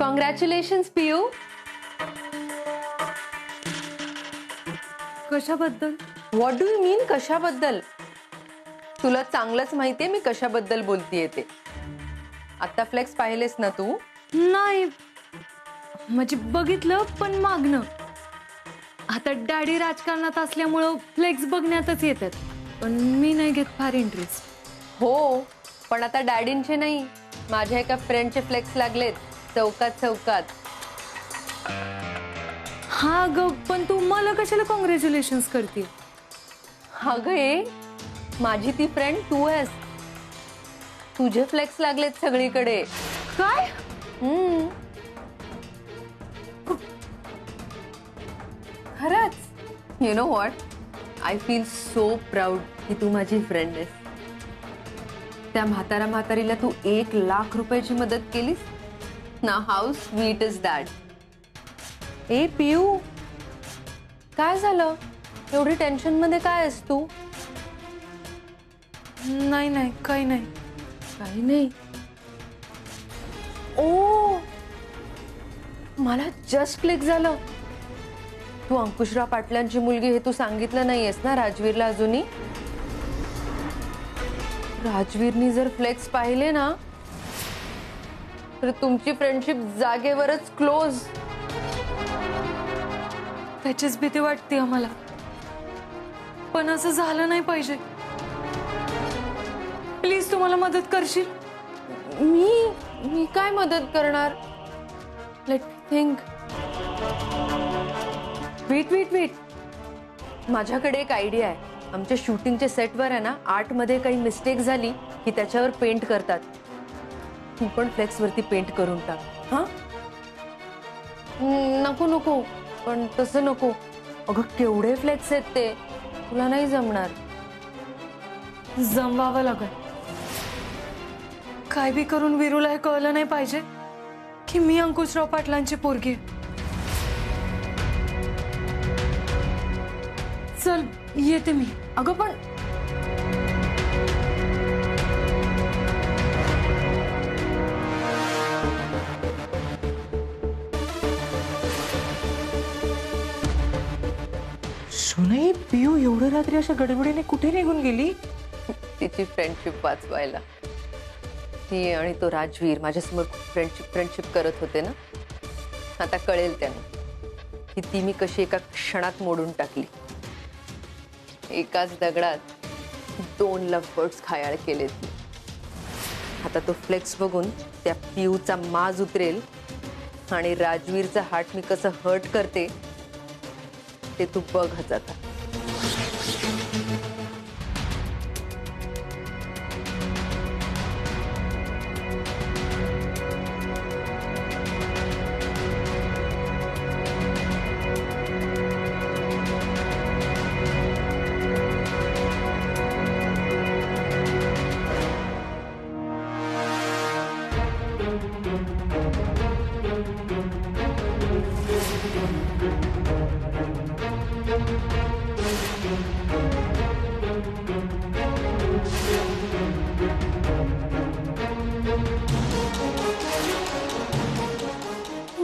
Congratulations पियू. कशाबद्दल? What do you मीन कशाबद्दल? तुला चांगलंच माहितीये मी कशाबद्दल बोलतीये ते. आता फ्लेक्स पाहिलेस ना तू? नाही, म्हणजे बघितलं पण मागणं. आता डॅडी राजकारणात असल्यामुळं फ्लेक्स बघण्यातच येतात, पण मी नाही घेत फार इंटरेस्ट. हो, पण आता डॅडींचे नाही, माझ्या एका फ्रेंडचे फ्लेक्स लागलेत चौकात चौकात. हा ग, पण तू मला कशाला कॉंग्रॅच्युलेशन्स करते? अगं ये, माझी ती फ्रेंड तू आहेस. तुझे फ्लेक्स लागलेत सगळीकडे. काय? खरंच. You know what, I feel so proud की तू माझी फ्रेंड आहेस. त्या म्हातारीला तू 1,00,000 रुपयाची मदत केलीस ना. How sweet is that. ए पियू, काय झालं? एवढी टेन्शन मध्ये काय आहेस तू? नाही नाही, काही नाही. काही नाही. ओ, मला जस्ट क्लिक झालं. तू अंकुशराव पाटलांची मुलगी हे तू सांगितलं नाहीयेस ना राजवीरला अजूनही? राजवीरनी जर फ्लेक्स पाहिले ना तर तुमची फ्रेंडशिप जागेवरच क्लोज. त्याचीच भीती वाटते आम्हाला, पण असं झालं नाही पाहिजे. प्लीज तू मला मदत करशील? मी काय मदत करणार? Let think. वेट. माझ्याकडे एक आयडिया आहे. आमच्या शूटिंगच्या सेटवर आहे ना, आर्टमध्ये काही मिस्टेक झाली की त्याच्यावर पेंट करतात. तू पण फ्लेक्स वरती पेंट करून टाक. हा, नको, पण तसं नको. अगं केवढे फ्लेक्स आहेत ते, तुला नाही जमणार. जमवावं लागल. काय बी करून वीरूला हे कळलं नाही पाहिजे की मी अंकुशराव पाटलांची पोरगी आहे. चल येते मी. अगं पण सुनई, पियू एवढं रात्री अशा गडबडीने कुठे निघून गेली? तिची फ्रेंडशिप वाचवायला. ती आणि तो राजवीर माझ्यासमोर फ्रेंडशिप करत होते ना. आता कळेल त्यांना की ती मी कशी एका क्षणात मोडून टाकली. एकाच दगडात 2 लव्हबर्ड्स घायाळ केले. आता तो फ्लेक्स बघून त्या पियूचा माज उतरेल आणि राजवीरचा हार्ट मी कसं हर्ट करते ते तू बघच आता.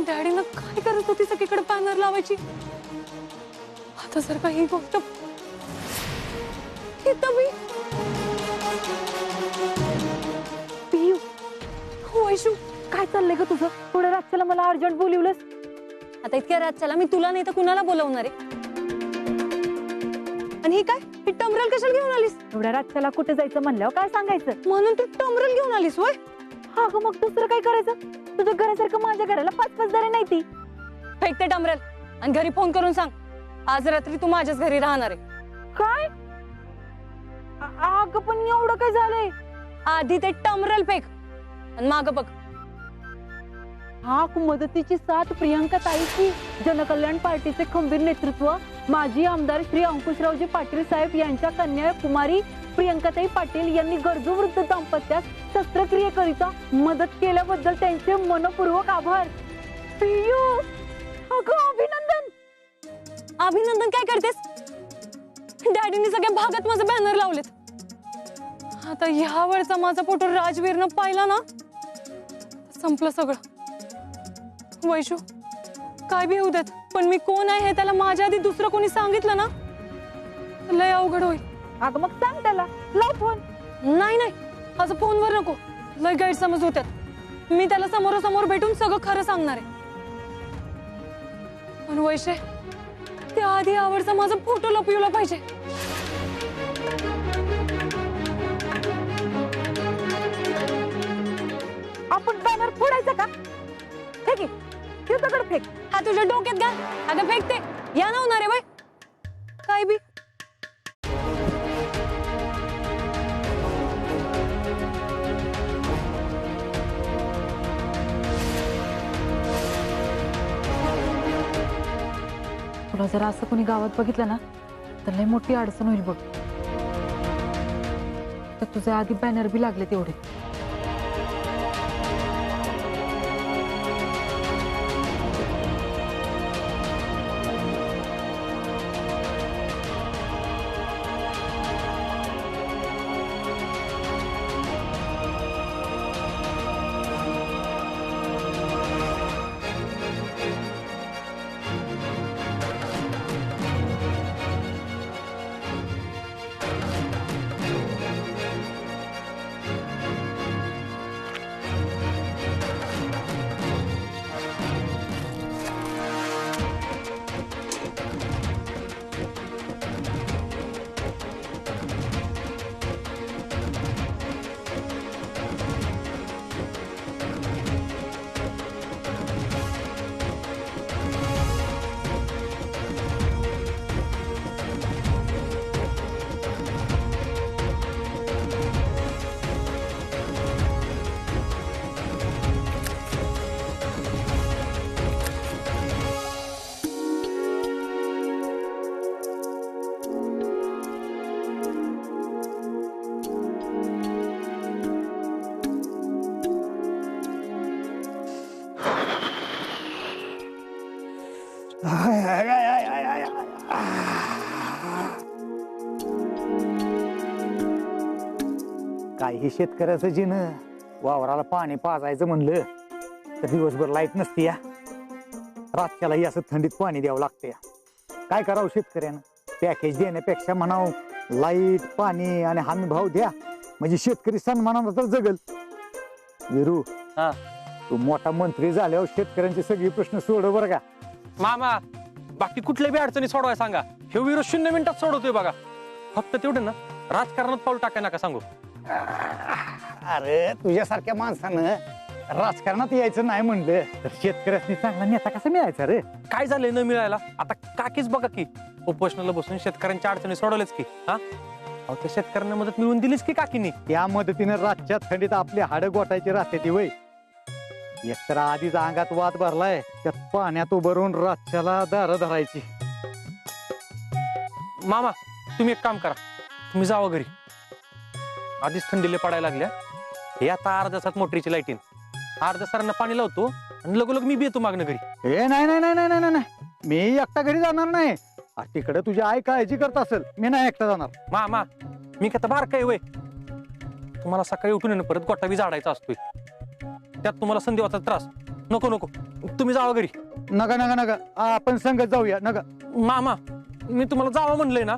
डॅडीनं काय करत होती सगळीकडे बॅनर लावायची? आता जर का ही गोष्ट पियू, वैशू, काय चाललंय ग तुझं? थोड्या रातच्याला मला अर्जंट बोलवलंस. आता इतक्या रातच्याला मी तुला नाही तर कुणाला बोलवणार आहे? आणि ही काय, ही टमरल कशाला घेऊन आलीस? एवढ्या रातच्याला कुठे जायचं म्हणल्यावर काय सांगायचं? म्हणून तू टमरल घेऊन आलीस होय? हा ग, मग दुसरं काय करायचं? तुझ्या घरासारखं माझ्या घराला 5-5 दारे नाही ती. फेक ते टमरल आणि घरी फोन करून सांग आज रात्री तू माझ्याच घरी राहणार आहे. काय? अगं पण एवढं काय झालंय? आधी ते टमरल फेक आणि मागं बघ. हाक मदतीची साथ प्रियंका ताईची. जनकल्याण पार्टीचे खंबीर नेतृत्व माजी आमदार श्री अंकुशरावजी पाटील साहेब यांच्या कन्या कुमारी प्रियंकाताई पाटील यांनी गरजू वृद्ध दाम्पत्यास शस्त्रक्रियेकरिता मदत केल्याबद्दल त्यांचे मनपूर्वक आभार. पियू, अगं अभिनंदन. अभिनंदन काय करतेस? डॅडीने सगळ्या भागात माझं बॅनर लावलेत. आता ह्या वेळचा माझा फोटो राजवीरनं पाहिला ना, संपलं सगळं. वैशू काय बी होऊ देत, पण मी कोण आहे हे त्याला माझ्या आधी दुसरं कोणी सांगितलं ना लय अवघड होईल. अगं मग सांग त्याला, लाव फोन. नाही नाही, असं फोनवर नको, लय गैरसमज होतात. मी त्याला समोरासमोर भेटून सगळं खरं सांगणार आहे. पण वैशे त्या आधी आवडचा माझा फोटो लपविला पाहिजे. आपण बॅनर फोडायचा का? फेक ते दगड फेक. हा तुझ्या डोक्यात घाल. अगं फेकते या ना होणार आहे बाय काय बी. तुला जर असं कोणी गावात बघितलं ना तर लय मोठी अडचण होईल बघ. तर तुझे आधी बॅनर बी लागले तेवढे. काय हे शेतकऱ्याचं जिनं वावराला पाणी पाजायचं म्हणलं तर दिवसभर लाईट नसती या, रातच्यालाही असं थंडीत पाणी द्यावं लागतं या. काय करावं शेतकऱ्यानं? पॅकेज देण्यापेक्षा म्हणावं लाईट पाणी आणि हमी भाव द्या, म्हणजे शेतकरी सन्मानानं तर जगल. विरू, हा तू मोठा मंत्री झाल्यावर शेतकऱ्यांचे सगळे प्रश्न सोडव बरं का. मामा, बाकी कुठल्या बी अडचणी सोडवाय सांगा, हे विरोध 0 मिनिटात सोडवतोय बघा. फक्त तेवढं ना राजकारणात पाऊल टाकाय नका सांगू. अरे तुझ्यासारख्या माणसानं राजकारणात यायचं नाही म्हणलं तर शेतकऱ्यांनी चांगला नेता कसा मिळायचा रे? काय झालंय न मिळायला? आता काकीच बघा की उपोषणाला बसून शेतकऱ्यांच्या अडचणी सोडवल्याच की. हा अहो, त्या शेतकऱ्यांना मदत मिळवून दिलीच की काकीनी. त्या मदतीनं रातच्या थंडीत आपली हाडं गोठायची राहते ती वय. एकतर आधीच अंगात वाद भरलाय, त्यात पाण्यात उभं रातच्याला दारं धरायची. मामा तुम्ही एक काम करा, तुम्ही जावा घरी. आधीच थंडीले पडायला लागल्या. हे आता अर्ध्या तासात मोटरीची लाईट येईल. अर्ध्या सरांना पाणी लावतो आणि लगोलग मी बी येतो मागणं घरी. ए नाही नाही नाही नाही नाही, मी एकटा घरी जाणार नाही. तिकडे तुझी आई काळजी करत असेल, मी नाही एकटा जाणार. मामा मी का बार काय वय, तुम्हाला सकाळी उठून येणं परत गोटा बी झाडायचा असतोय, त्यात तुम्हाला संधिवाचा त्रास. नको नको, तुम्ही जावा घरी. नका नका नका, आपण संगत जाऊया. नका मामा, मी तुम्हाला जावा म्हणलंय ना,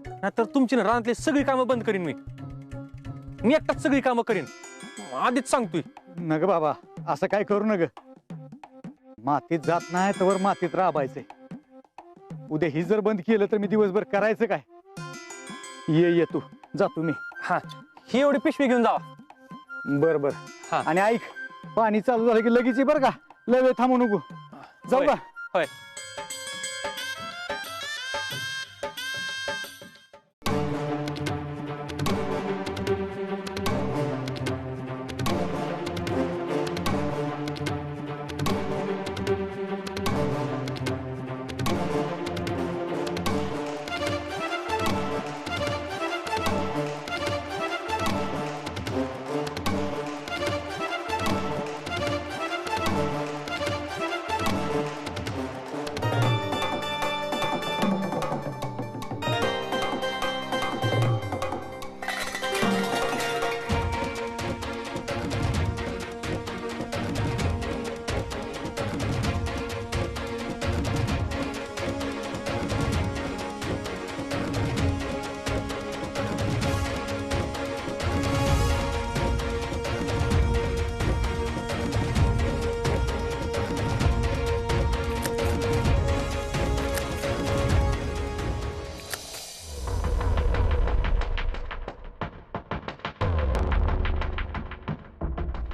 नाहीतर तुमची ना रानातली सगळी कामं बंद करीन. मी एकटाच सगळी कामं करीन, आधीच सांगतोय. नग बाबा, असं काय करू नग. मातीत जात नाही तर मातीत राबायचंय. उद्या ही जर बंद केलं तर मी दिवसभर करायचं काय? ये तू, जातो मी. हा, ही एवढी पिशवी घेऊन जावा. बर बर. हा. आणि ऐक, पाणी चालू झालं की लगेच बर का, लय वेळ थांबू नको. जाऊ होय, का? होय.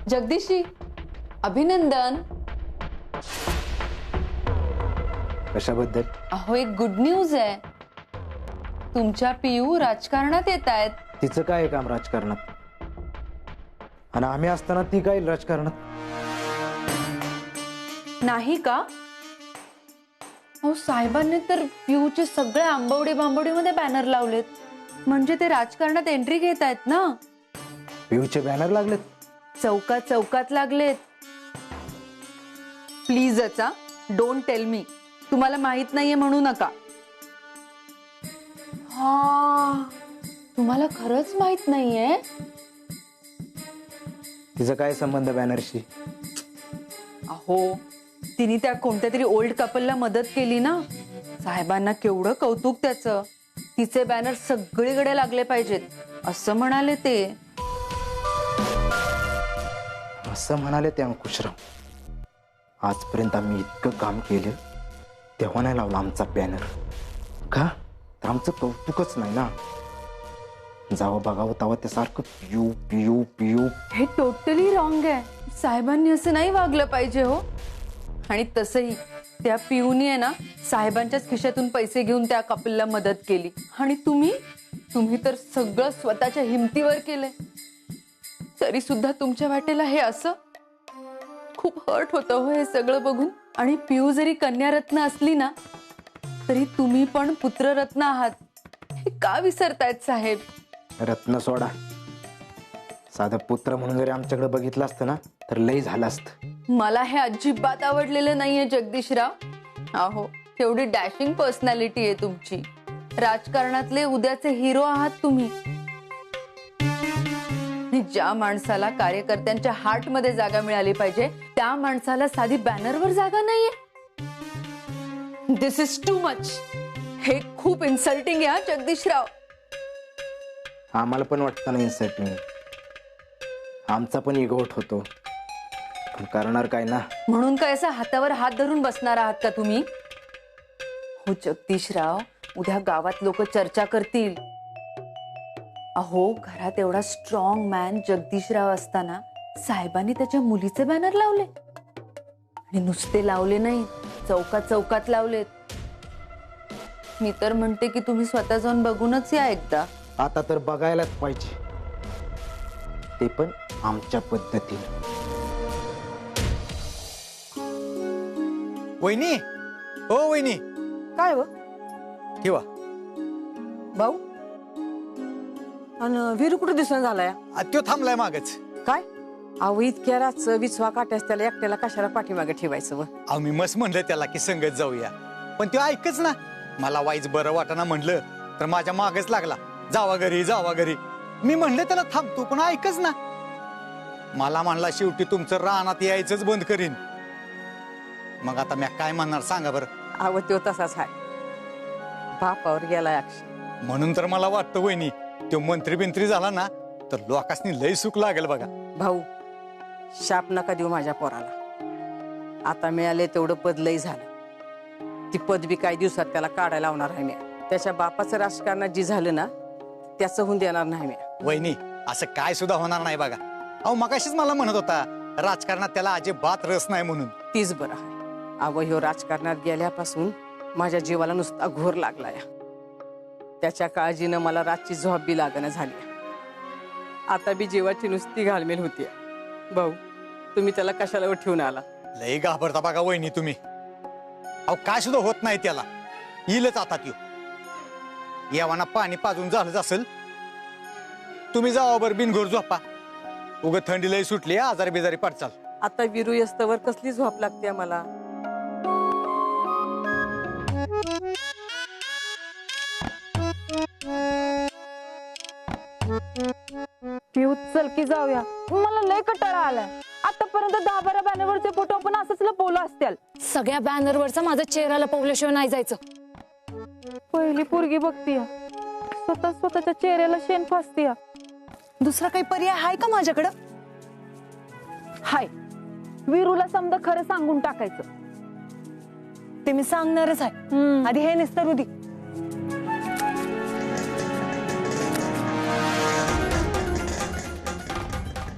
जगदीशी, अभिनंदन. कशाबद्दल? अहो, एक गुड न्यूज आहे. तुमच्या पियू राजकारणात येत आहेत. तिचं काय आहे काम राजकारणात? आणि आम्ही असताना ती काय राजकारणात? नाही का? अहो, साहेबांनी तर पियूचे सगळे आंबवडी बांबवडीमध्ये बॅनर लावलेत. म्हणजे ते राजकारणात एंट्री घेत आहेत ना. पियूचे बॅनर लागलेत? चौकात चौकात लागलेत. प्लीज अचा, डोंट टेल मी. तुम्हाला माहित नाहीये म्हणू नका. हा, तुम्हाला खरंच माहित नाहीये? तिचा काय संबंध बॅनरशी? अहो, तिने त्या कोणत्या तरी ओल्ड कपलला मदत केली ना. साहेबांना केवढं कौतुक त्याचं. तिचे बॅनर सगळीकडे लागले पाहिजेत असं म्हणाले ते. असं म्हणाले ते अंकुशराव. आजपर्यंत आम्ही इतकं काम केलं तेव्हा नाही लावला आमचा बॅनर का? तर आमचं कौतुकच नाही ना. जावं बघावं तेव्हा ते सारखं पियू पियू पियू. हे टोटली रॉंग आहे. साहेबांनी असं नाही वागलं पाहिजे हो. आणि तसंही त्या पिऊनी आहे ना साहेबांच्याच खिशातून पैसे घेऊन त्या कपलला मदत केली. आणि तुम्ही तर सगळं स्वतःच्या हिमतीवर केलंय. तरी सुद्धा तुमच्या वाटेला हे असं. खूप हर्ट होतं हो हे सगळं बघून. आणि पिऊ जरी कन्यारत्न असली ना तरी तुम्ही पण पुत्ररत्न आहात. हे का विसरतायत साहेब? रत्न सोडा. साधं पुत्र म्हणून जरी आमच्याकडे बघितलं असतं ना तर लई झालं असतं. मला हे अजिबात आवडलेलं नाहीये जगदीशराव. अहो, एवढी डॅशिंग पर्सनॅलिटी आहे तुमची. राजकारणातले उद्याचे हिरो आहात तुम्ही. ज्या माणसाला कार्यकर्त्यांच्या हार्ट मध्ये जागा मिळाली पाहिजे त्या माणसाला साधी बॅनरवर जागा नाहीये. दिस इज टू मच. हे खूप इन्सल्टिंग आहे जगदीशराव. आम्हाला पण वाटतं ना इन्सल्टिंग. आमचा पण इगोट होतो. पण करणार काय ना. म्हणून काय असं हातावर हात धरून बसणार आहात का तुम्ही? हो जगदीशराव, उद्या गावात लोक चर्चा करतील. अहो, घरात एवढा स्ट्रॉंग मॅन जगदीशराव असताना साहेबांनी त्याच्या मुलीचे बॅनर लावले. आणि नुसते लावले नाही, चौकात चौकात लावलेत. मी तर म्हणते की तुम्ही स्वतः जाऊन बघूनच या एकदा. आता तर बघायलाच पाहिजे, ते पण आमच्या पद्धतीने. वहिनी, हो वहिनी. काय व किंवा भाऊ? आणि वीरू कुठे दिसून झालाय? तो थांबलाय मागच. काय अहो, इतक्या रातचं विचवा काट्यास त्याला एकट्याला कशाला पाठीमागे ठेवायचं? व अहो, मी मस्त म्हणलं त्याला की संगत जाऊया, पण तो ऐकच ना. मला वाईच बरं वाटाना म्हणलं तर माझ्या मागच लागला. जावा घरी, जावा घरी. मी म्हणलं त्याला थांबतो, पण ऐकच ना. मला म्हणला शेवटी तुमचं रानात यायचंच बंद करीन. मग आता मी काय म्हणणार सांगा बरं? अहो, तो तसाच आहे, बापावर गेलाय अक्षय. म्हणून तर मला वाटतं वहिनी, तो मंत्री बिंत्री झाला ना तर लोकांनी लय सुख लागेल बघा. भाऊ, शाप नका देऊ माझ्या पोराला. आता मिळाले तेवढं पद लय झालं. ती पद बी काही दिवसात त्याला काढायला लावणार आहे मी. त्याच्या बापाचं राजकारणात जी झालं ना त्याचं होऊन देणार नाही मी. वहिनी, असं काय सुद्धा होणार नाही बघा. अहो, मगाशीच मला म्हणत होता राजकारणात त्याला अजिबात रस नाही म्हणून. तीच बरं आहे. अहो, ह्यो राजकारणात गेल्यापासून माझ्या जीवाला नुसता घोर लागलाय. त्याच्या काळजीनं मला रातची झोप बी लागणं झाली. आता बी जीवाची नुसती घालमेल होती. भाऊ, तुम्ही त्याला कशाला ठेवून आला? लय घाबरता बघा वहिनी तुम्ही. अहो, काय सुद्धा होत नाही त्याला. येईलच आता त्यो. येवाना पाणी पाजून झालंच असेल. तुम्ही जावा बर बिनघोर झोपा. उग थंडी लय सुटली, आजारी बिजारी पडचाल. आता विरू यस्तवर कसली झोप लागते मला. पिऊ, चल की जाऊया. मला लय कटाळा आलाय. आतापर्यंत 10-12 बॅनरवरचे फोटो आपण असंच लपवलं असतील. सगळ्या बॅनरवरचा माझा चेहरा लपवल्याशिवाय नाही जायचं. पहिली पोरगी बघतीय, स्वतःच्या चेहऱ्याला शेण फासतीय. दुसरा काही पर्याय आहे का माझ्याकडं? हाय, वीरूला समजा खरं सांगून टाकायचं. ते मी सांगणारच आहे. आधी हे निस्तरू दे.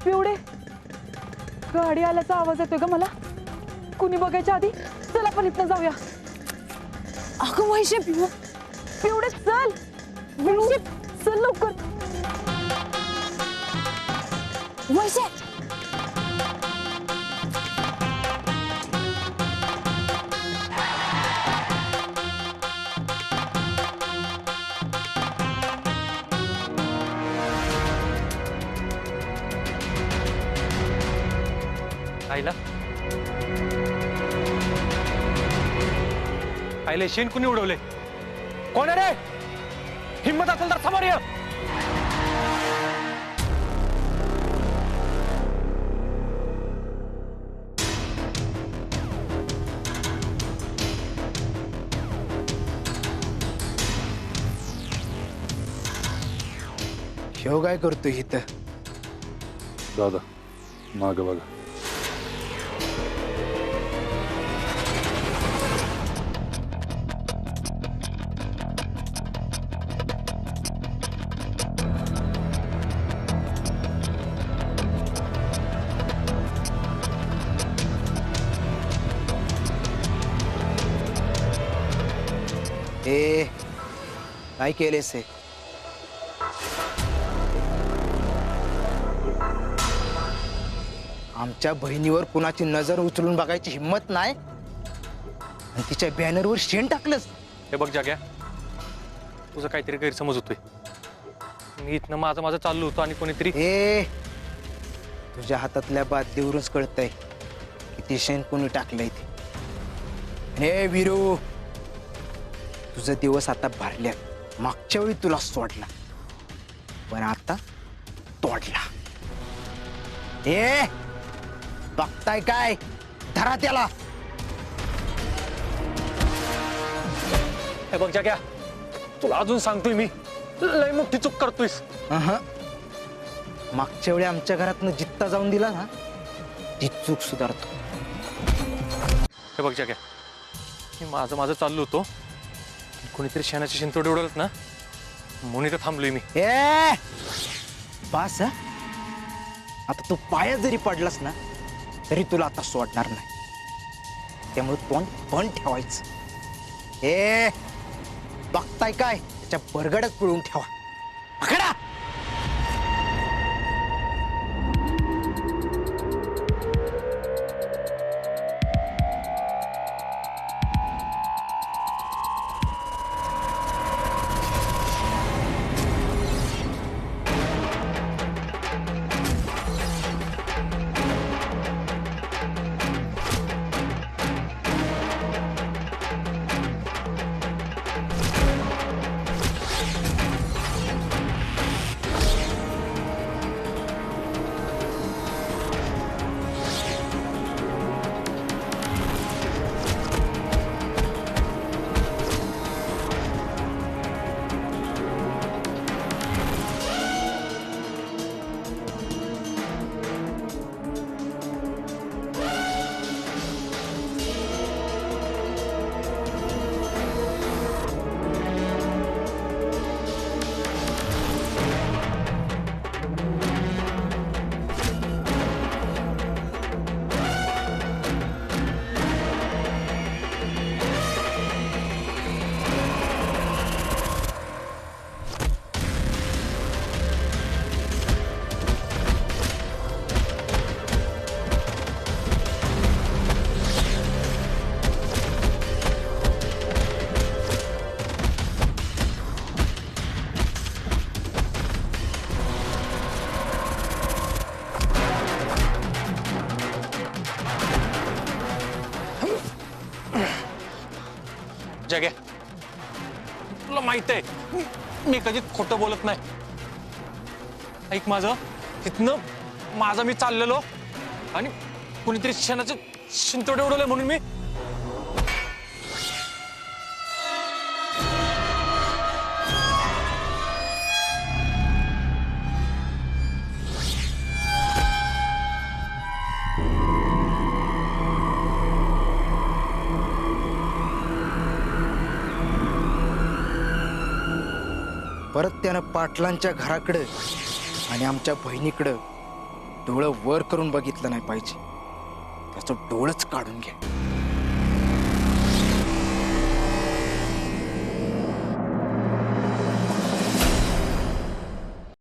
पिवडे, गाडी आल्याचा आवाज येतोय का मला? कुणी बघायच्या आधी चल आपण इथनं जाऊया. अगं वैशे, एवढे चल चल लवकर. वैशे आईला आईला शेण कुणी उडवले? कोण आहे रे? हिम्मत असेल तर समोर ये. ह्यो काय करतोय इथं? दादा माग बघा. ए काय केलेस हे? आमच्या बहिणीवर कुणाची नजर उचलून बघायची हिम्मत नाही आणि तिच्या बॅनरवर शेण टाकलंस. हे बघ जाग्या, तुझा काहीतरी गैरसमज होतोय. मी इथनं माझं चाललो होतो आणि कोणीतरी ए तुझ्या हातातल्या बादलीवरूनच कळतंय किती शेण कोणी टाकलंय ते. हे वीरू, तुझं दिवस आता भरल्या. मागच्या वेळी तुला सोडला पण आता तोडला. ए बघताय काय? धरा त्याला. हे बघ जाग्या, तुला अजून सांगतोय मी, लय मोठी चूक करतोयस. मागच्या वेळी आमच्या घरातनं जित्ता जाऊन दिला ना, ती चूक सुधारतो. हे बघ जाग्या, मी माझं चाललो होतो, कोणीतरी शेणाचे शिंतोडे उडवलेत ना, म्हणून इथं थांबलोय मी. ए बास, आता तू पाया जरी पडलास ना तरी तुला आता सोडणार नाही. त्यामुळे तोंड बंद ठेवायचं. ए बघताय काय? त्याच्या बरगडच पिळून ठेवा. पकडा. जग्या, तुला माहित आहे मी कधी खोटं बोलत नाही. ऐक माझं, तिथनं माझा मी चाललेलो आणि कुणीतरी शेणाचे शिंतोडे उडवले म्हणून मी परत त्यानं पाटलांच्या घराकडं आणि आमच्या बहिणीकडं डोळं वर करून बघितलं नाही पाहिजे, त्याचं डोळंच काढून घे.